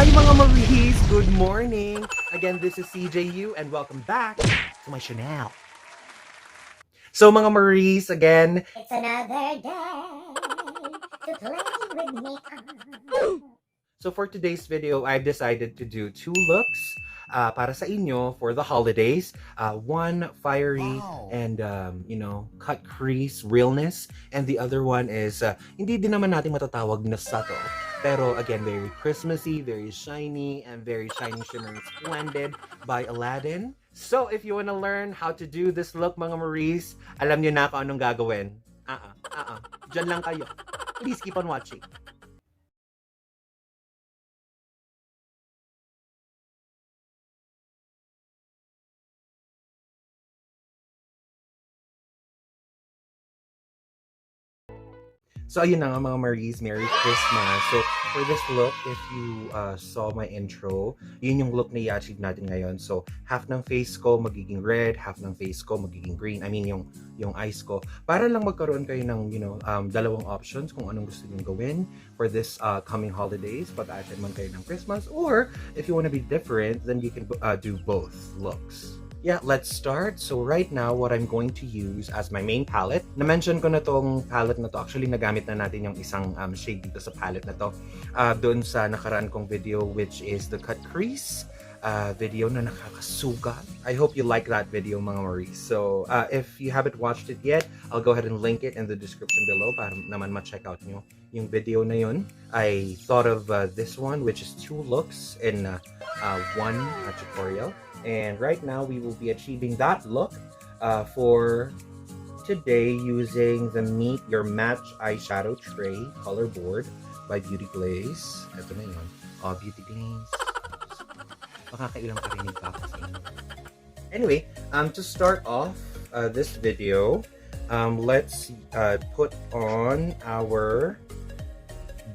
Hi mga Maries! Good morning! Again, this is CJU and welcome back to my channel. So mga Maries, again, It's another day to play with me. so for today's video, I've decided to do two looks para sa inyo for the holidays. One fiery and, cut crease realness. And the other one is, hindi din naman natin matatawag na subtle. Pero again, very Christmassy, very shiny, and very shiny, shimmering, splendid by Aladdin. So if you wanna learn how to do this look, mga Maries, alam nyo na kung anong gagawin. Diyan lang kayo. Please keep on watching. So ayun na nga mga Maries, Merry Christmas. So for this look, if you saw my intro, yun yung look na i-achieve natin ngayon. So half ng face ko magiging red, half ng face ko magiging green. I mean yung eyes ko. Para lang magkaroon kayo ng dalawang options kung anong gusto niyo gawin for this coming holidays pag aattend man kayo ng Christmas, or if you want to be different, then you can do both looks. Yeah, let's start. So right now, what I'm going to use as my main palette, na-mention ko na tong palette na to. Actually, nagamit na natin yung isang shade dito sa palette na to. Doon sa nakaraan kong video, which is the cut crease video na nakakasugat. I hope you like that video, mga Maries. So if you haven't watched it yet, I'll go ahead and link it in the description below para naman ma-check out nyo yung video na yun. I thought of this one, which is two looks in one tutorial. And right now, we will be achieving that look for today using the Meet Your Match Eyeshadow Tray Color Board by Beauty Glaze. Ito na yun. Beauty Glaze. Makakailang parinig pa ako sa inyo. Anyway, to start off this video, let's put on our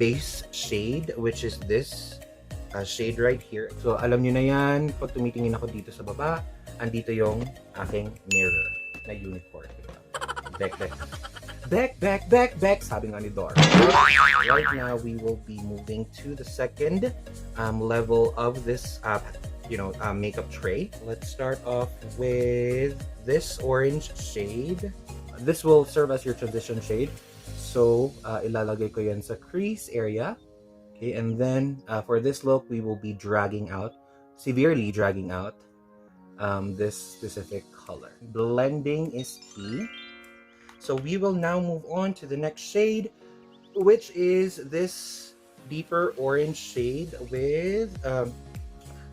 base shade, which is this shade right here. So alam nyo na yan, pag tumitingin ako dito sa baba, andito yung aking mirror na unicorn. Back, sabi nga ni Dor. Right now, we will be moving to the second level of this makeup tray. Let's start off with this orange shade. This will serve as your transition shade. So ilalagay ko yan sa crease area. Okay, and then for this look, we will be severely dragging out this specific color. Blending is key. So we will now move on to the next shade, which is this deeper orange shade with,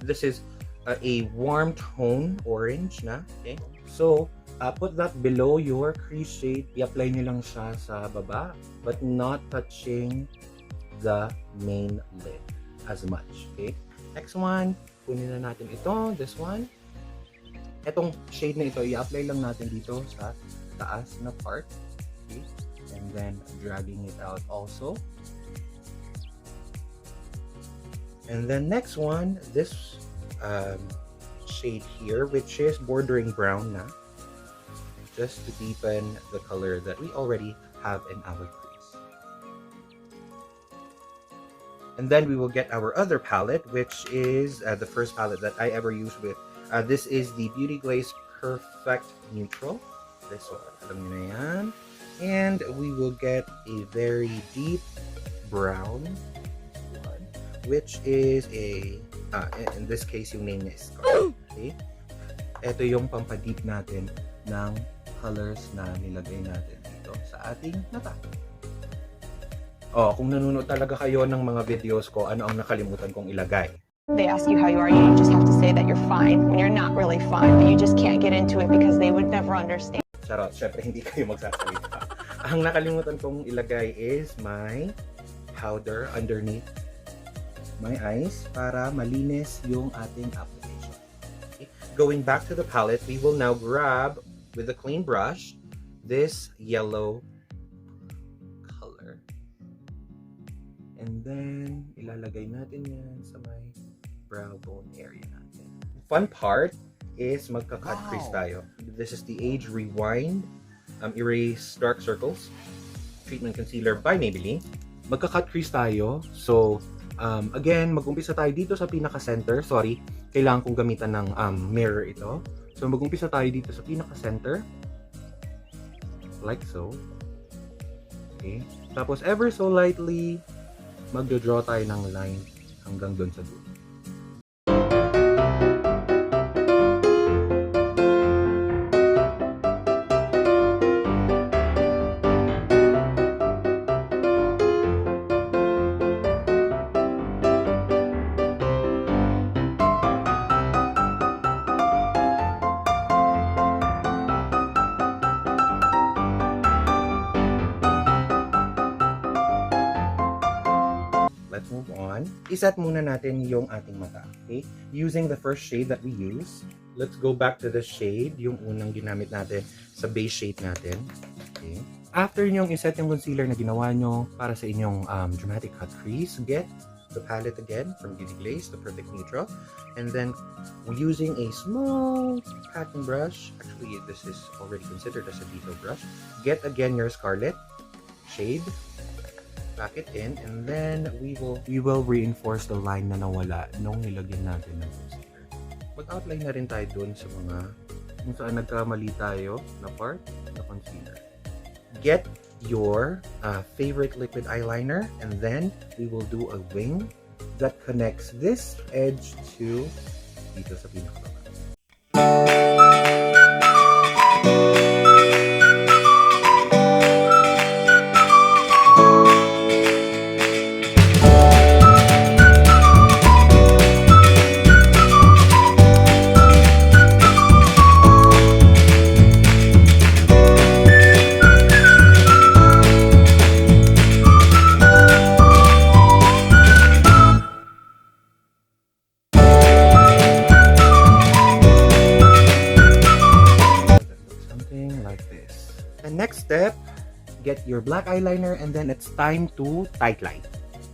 this is a warm tone orange na. Okay, so put that below your crease shade. I-apply nyo lang siya sa baba, but not touching the main lid as much. Okay, next one, kunin na natin ito, this one. Itong shade na ito, i-apply lang natin dito sa taas na part. Okay, and then dragging it out also. And then next one, this shade here, which is bordering brown na, just to deepen the color that we already have in our crease. And then we will get our other palette, which is the first palette that I ever used with. This is the Beauty Glaze Perfect Neutral. This one, alam nyo na yan. And we will get a very deep brown one, which is in this case, yung name is Scarlet. Okay? Ito yung pampadeep natin ng colors na nilagay natin dito sa ating mata. Kung nanonood talaga kayo ng mga videos ko, ano ang nakalimutan kong ilagay? They ask you how you are, you just have to say that you're fine when you're not really fine, but you just can't get into it because they would never understand. Charot, syempre hindi kayo magsasalita. Ang nakalimutan kong ilagay is my powder underneath my eyes para malinis yung ating application. Okay. Going back to the palette, we will now grab with a clean brush this yellow color. And then, ilalagay natin yan sa may brow bone area natin. Fun part is magka-cut crease tayo. This is the Age Rewind Erase Dark Circles Treatment Concealer by Maybelline. Magka-cut crease tayo. So, Again, mag-umpisa tayo dito sa pinaka-center. Sorry, kailangan kong gamitan ng mirror ito. So, mag-umpisa tayo dito sa pinaka-center. Like so. Okay. Tapos, ever so lightly, magdo-draw tayo ng line hanggang doon sa dulo. Let's move on. Iset muna natin yung ating mata. Okay? Using the first shade that we use. Let's go back to the shade, yung unang ginamit natin sa base shade natin. Okay? After nyong iset yung concealer na ginawa nyo para sa inyong dramatic cut crease, get the palette again from Beauty Glaze, the Perfect Neutral. And then, using a small packing brush, actually this is already considered as a detail brush, get again your Scarlet shade, pack it in, and then we will reinforce the line na nawala nung nilagyan natin ng concealer. Mag-outline na rin tayo dun sa mga kung saan nagkamali tayo na part na concealer. Get your favorite liquid eyeliner, and then we will do a wing that connects this edge to dito sa pinakababa. Next step, get your black eyeliner, and then it's time to tight line.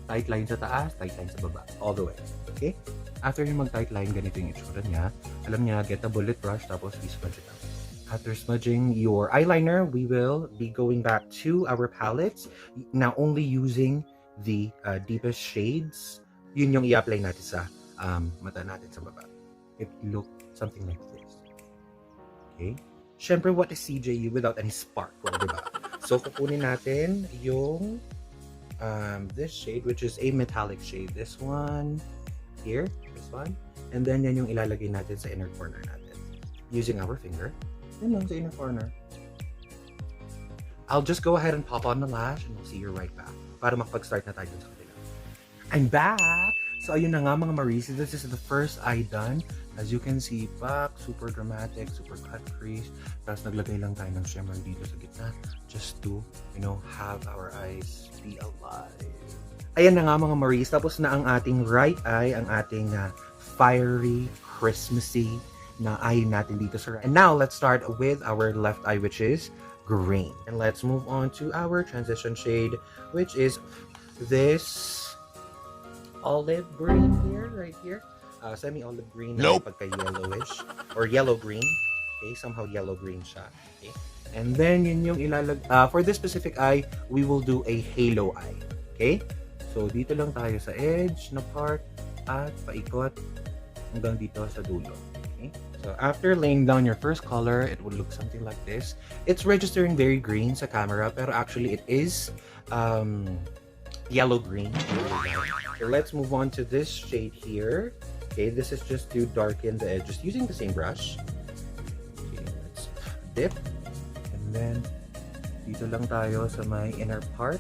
Tight line sa taas, tight line sa baba. All the way. Okay? After yung mag-tight line, ganito yung itsura niya. Alam niya, get a bullet brush, tapos i-smudge it out. After smudging your eyeliner, we will be going back to our palettes. Now, only using the deepest shades. Yun yung i-apply natin sa mata natin sa baba. It look something like this. Okay? Siyempre, what is CJU without any sparkle, diba? So, kukunin natin yung this shade, which is a metallic shade. This one, here, this one. And then, yan yung ilalagay natin sa inner corner natin. Using our finger. Yan lang, sa inner corner. I'll just go ahead and pop on the lash and we'll see you right back. Para makapag-start na tayo dun sa kanila. I'm back! So, ayun na nga mga Maris. This is the first eye done. As you can see, back, super dramatic, super cut crease. Tapos naglagay lang tayo ng shimmer dito sa gitna just to, you know, have our eyes be alive. Ayan na nga mga Maris. Tapos na ang ating right eye, ang ating fiery, Christmassy na eye natin dito sa right. And now, let's start with our left eye, which is green. And let's move on to our transition shade, which is this olive green here, right here. Semi-olive green na pagka-yellowish or yellow-green. Okay, somehow yellow-green siya. Okay. And then, yun yung for this specific eye, we will do a halo eye. Okay? So, dito lang tayo sa edge na part at paikot hanggang dito sa dulo. Okay? So, after laying down your first color, it will look something like this. It's registering very green sa camera, pero actually it is yellow-green. So, let's move on to this shade here. Okay, this is just to darken the edges using the same brush. Okay, let's dip. And then, dito lang tayo sa may inner part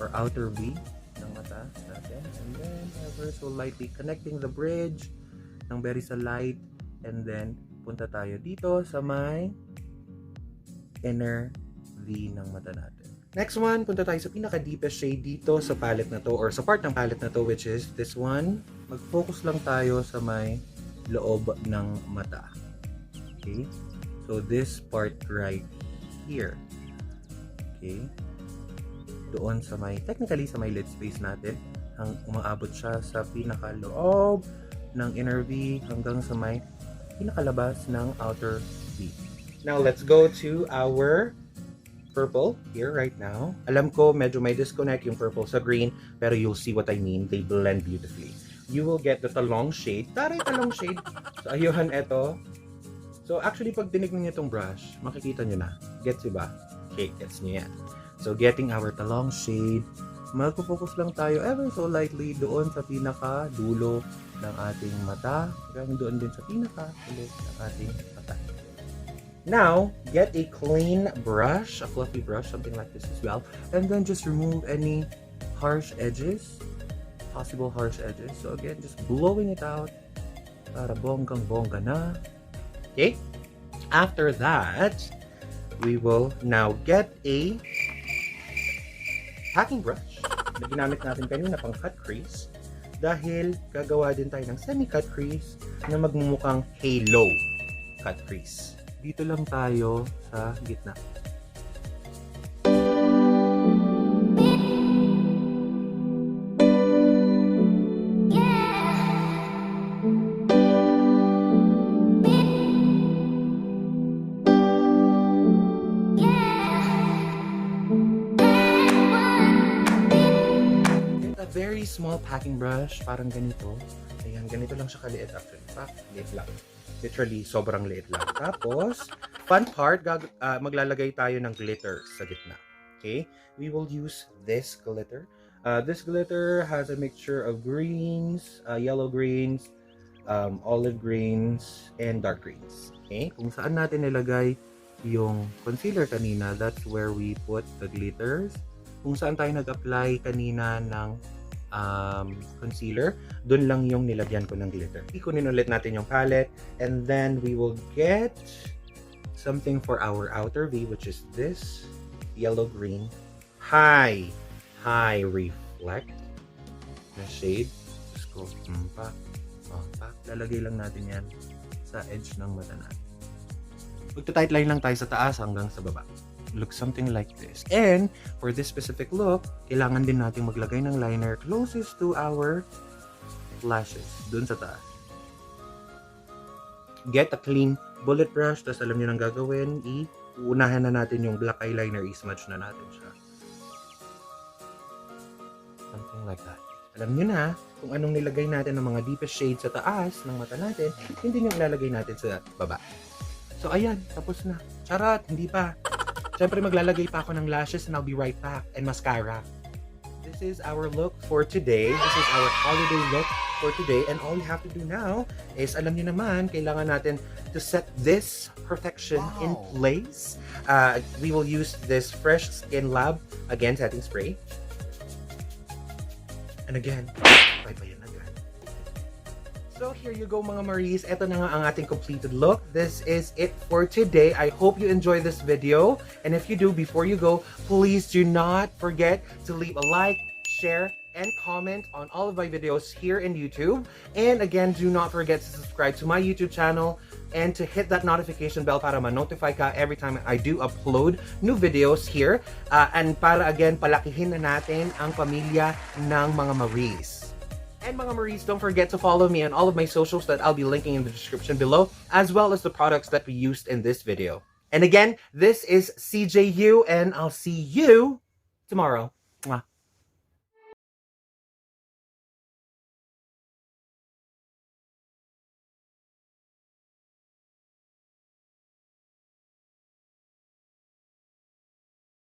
or outer V ng mata natin. And then, ever so lightly connecting the bridge ng very sa light. And then, punta tayo dito sa may inner V ng mata natin. Next one, punta tayo sa pinaka-deepest shade dito sa palette na to or sa part ng palette na to, which is this one. Mag-focus lang tayo sa may loob ng mata. Okay? So, this part right here. Okay? Doon sa may, technically sa may lid space natin, umaabot siya sa pinaka-loob ng inner V hanggang sa may pinakalabas ng outer V. Now, let's go to our purple here right now. Alam ko, medyo may disconnect yung purple sa green, pero you'll see what I mean. They blend beautifully. You will get the talong shade. Taray talong shade. So, ayun, eto. So, actually, pag tinignan niyo itong brush, makikita niyo na. Gets ba? Okay, gets niyo yan. So, getting our talong shade. Magpo-focus lang tayo ever so lightly doon sa pinaka-dulo ng ating mata. Hanggang doon din sa pinaka-ulit ng ating mata. Now, get a clean brush, a fluffy brush, something like this as well. And then just remove any harsh edges, possible harsh edges. So again, just blowing it out para bonggang-bongga na. Okay? After that, we will now get a packing brush na ginamit natin kanina pang cut crease dahil gagawa din tayo ng semi-cut crease na magmumukhang halo cut crease. Dito lang tayo sa gitna. A very small packing brush, parang ganito. Ayan, ganito lang siya kaliit actually. Liit lang. Literally, sobrang liit lang. Tapos, fun part, maglalagay tayo ng glitter sa gitna. Okay? We will use this glitter. This glitter has a mixture of greens, yellow greens, olive greens, and dark greens. Okay? Kung saan natin nilagay yung concealer kanina, that's where we put the glitters. Kung saan tayo nag-apply kanina ng concealer, dun lang yung nilagyan ko ng glitter. Ikunin ulit natin yung palette, and then we will get something for our outer V, which is this yellow-green high reflect na shade. Just go pa. Lalagay lang natin yan sa edge ng mata natin. Magta-tight line lang tayo sa taas hanggang sa baba. Look something like this. And for this specific look, kailangan din natin maglagay ng liner closest to our lashes, dun sa taas. Get a clean bullet brush, tapos alam nyo nang gagawin, uunahan na natin yung black eyeliner, i-smudge na natin siya. Something like that. Alam nyo na kung anong nilagay natin ng mga deepest shades sa taas ng mata natin, hindi nyo ilalagay natin sa baba. So ayan, tapos na. Charot, hindi pa. Siyempre maglalagay pa ako ng lashes and I'll be right back. And mascara. This is our look for today. This is our holiday look for today. And all you have to do now is, alam niyo naman, kailangan natin to set this perfection in place. We will use this Fresh Skin Lab, again, setting spray. And again, bye-bye yan agad. So here you go mga Maries. Ito na nga ang ating completed look. This is it for today. I hope you enjoy this video. And if you do, before you go, please do not forget to leave a like, share, and comment on all of my videos here in YouTube. And again, do not forget to subscribe to my YouTube channel and to hit that notification bell para ma-notify ka every time I do upload new videos here. And para again, palakihin na natin ang pamilya ng mga Maries. And mga Maries, don't forget to follow me on all of my socials that I'll be linking in the description below, as well as the products that we used in this video. And again, this is CJU, and I'll see you tomorrow. Mwah.